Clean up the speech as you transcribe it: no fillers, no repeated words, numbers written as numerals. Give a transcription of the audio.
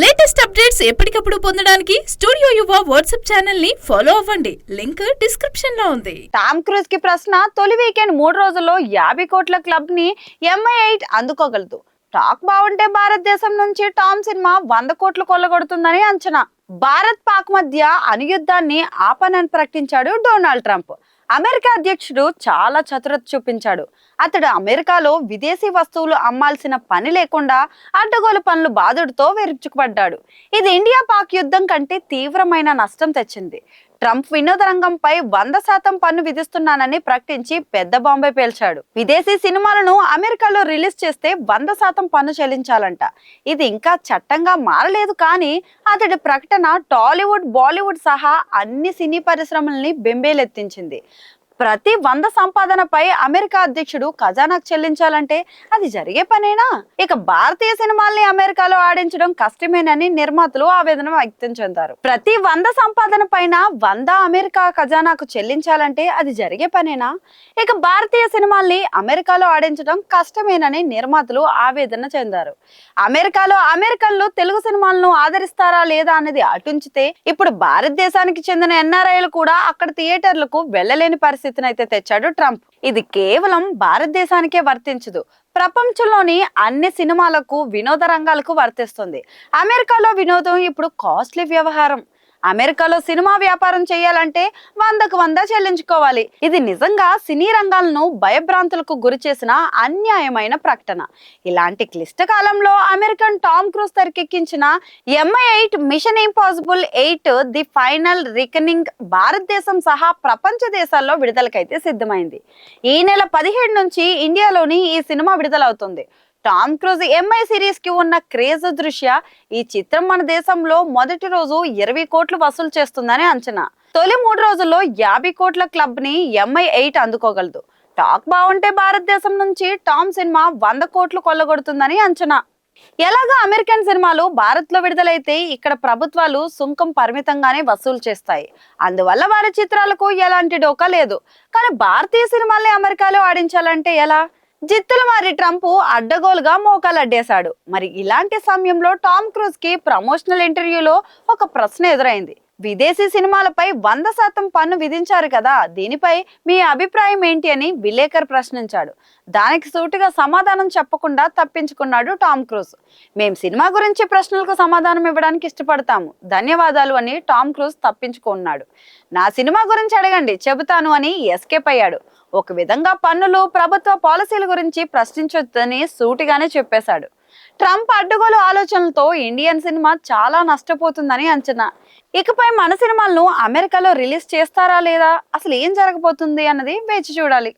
Latest updates ఎప్పటికప్పుడు పొందడానికి studio యువ వాట్సాప్ ఛానల్ ని ఫాలో అవ్వండి. లింక్ డిస్క్రిప్షన్ లో ఉంది. టామ్ క్రూజ్ కి ప్రశ్న, తొలి వీకెండ్ 3 రోజుల్లో 50 కోట్ల క్లబ్ ని MI8 అందుకోగలదు. టాక్ బాగుంటే భారతదేశం నుంచి టామ్ సినిమా 100 కోట్లు కొల్లగొడుతుందని అంచనా. భారత్ పాక్ మధ్య అణుయుద్ధాన్ని ఆపనని ప్రకటించాడు డొనాల్డ్ ట్రంప్. అమెరికా అధ్యక్షుడు చాలా చతురత చూపించాడు. అతడు అమెరికాలో విదేశీ వస్తువులు అమ్మాల్సిన పని లేకుండా అడ్డగోలు పనులు బాదుడుతో విరుచుకుపడ్డాడు. ఇది ఇండియా పాక్ యుద్ధం కంటే తీవ్రమైన నష్టం తెచ్చింది. ట్రంప్ వినోద రంగంపై 100% పన్ను విధిస్తున్నానని ప్రకటించి పెద్ద బాంబే పేల్చాడు. విదేశీ సినిమాలను అమెరికాలో రిలీజ్ చేస్తే 100% పన్ను చెల్లించాలంట. ఇది ఇంకా చట్టంగా మారలేదు, కానీ అతడి ప్రకటన టాలీవుడ్, బాలీవుడ్ సహా అన్ని సినీ పరిశ్రమల్ని బెంబేలెత్తించింది. ప్రతి 100 సంపాదనపై అమెరికా అధ్యక్షుడు ఖజానాకు చెల్లించాలంటే అది జరిగే పనేనా? ఇక భారతీయ సినిమాల్ని అమెరికాలో ఆడించడం కష్టమేనని నిర్మాతలు ఆవేదన వ్యక్తం చెందారు. ప్రతి 100 సంపాదన పైన 100 అమెరికా ఖజానాకు చెల్లించాలంటే అది జరిగే పనేనా? ఇక భారతీయ సినిమాల్ని అమెరికాలో ఆడించడం కష్టమేనని నిర్మాతలు ఆవేదన చెందారు. అమెరికాలో అమెరికన్లు తెలుగు సినిమాలను ఆదరిస్తారా లేదా అనేది అటుంచితే, ఇప్పుడు భారతదేశానికి చెందిన NRIలు కూడా అక్కడ థియేటర్లకు వెళ్లలేని పరిస్థితి అయితే తెచ్చాడు ట్రంప్. ఇది కేవలం భారతదేశానికే వర్తించదు, ప్రపంచంలోని అన్ని సినిమాలకు, వినోద రంగాలకు వర్తిస్తుంది. అమెరికాలో వినోదం ఇప్పుడు కాస్ట్లీ వ్యవహారం. అమెరికాలో సినిమా వ్యాపారం చేయాలంటే 100కు 100 చెల్లించుకోవాలి. ఇది నిజంగా సినీ రంగాలను భయభ్రాంతులకు గురి చేసిన అన్యాయమైన ప్రకటన. ఇలాంటి క్లిష్ట కాలంలో అమెరికన్ టామ్ క్రూజ్ తెరకెక్కించిన MI8 mission impossible 8 the final reckoning భారతదేశం సహా ప్రపంచ దేశాల్లో విడుదలకైతే సిద్ధమైంది. ఈ నెల 17 నుంచి ఇండియాలోని ఈ సినిమా విడుదలవుతుంది. టామ్ క్రూజ్ MI సిరీస్ కి ఉన్న క్రేజ్ దృష్ట్యా ఈ చిత్రం మన దేశంలో మొదటి రోజు 20 కోట్లు వసూలు చేస్తుందని అంచనా. తొలి 3 రోజుల్లో 50 కోట్ల క్లబ్ ని MI8 అందుకోగలదు. టాక్ బాగుంటే భారతదేశం నుంచి టామ్ సినిమా 100 కోట్లు కొల్లగొడుతుందని అంచనా. ఎలాగా అమెరికన్ సినిమాలు భారత్ లో విడుదలైతే ఇక్కడ ప్రభుత్వాలు సుంకం పరిమితంగానే వసూలు చేస్తాయి. అందువల్ల వారి చిత్రాలకు ఎలాంటి డోకా లేదు. కానీ భారతీయ సినిమాల్ని అమెరికాలో ఆడించాలంటే ఎలా? జిత్తులు మారి ట్రంప్ అడ్డగోలుగా మోకాలు అడ్డేశాడు. మరి ఇలాంటి సమయంలో టామ్ క్రూజ్ కి ప్రమోషనల్ ఇంటర్వ్యూలో ఒక ప్రశ్న ఎదురైంది. విదేశీ సినిమాలపై 100% పన్ను విధించారు కదా, దీనిపై మీ అభిప్రాయం ఏంటి అని విలేకరు ప్రశ్నించాడు. దానికి సూటిగా సమాధానం చెప్పకుండా తప్పించుకున్నాడు టామ్ క్రూజ్. మేం సినిమా గురించి ప్రశ్నలకు సమాధానం ఇవ్వడానికి ఇష్టపడతాము, ధన్యవాదాలు అని టామ్ క్రూజ్ తప్పించుకున్నాడు. నా సినిమా గురించి అడగండి, చెబుతాను అని ఎస్కేప్ అయ్యాడు. ఒక విధంగా పన్నులు, ప్రభుత్వ పాలసీల గురించి ప్రశ్నించొద్దని సూటిగానే చెప్పేశాడు. ట్రంప్ అడ్డగోలు ఆలోచనలతో ఇండియన్ సినిమా చాలా నష్టపోతుందని అంచనా. ఇకపై మన సినిమాలను అమెరికాలో రిలీజ్ చేస్తారా లేదా, అసలు ఏం జరగబోతుంది అన్నది వేచి చూడాలి.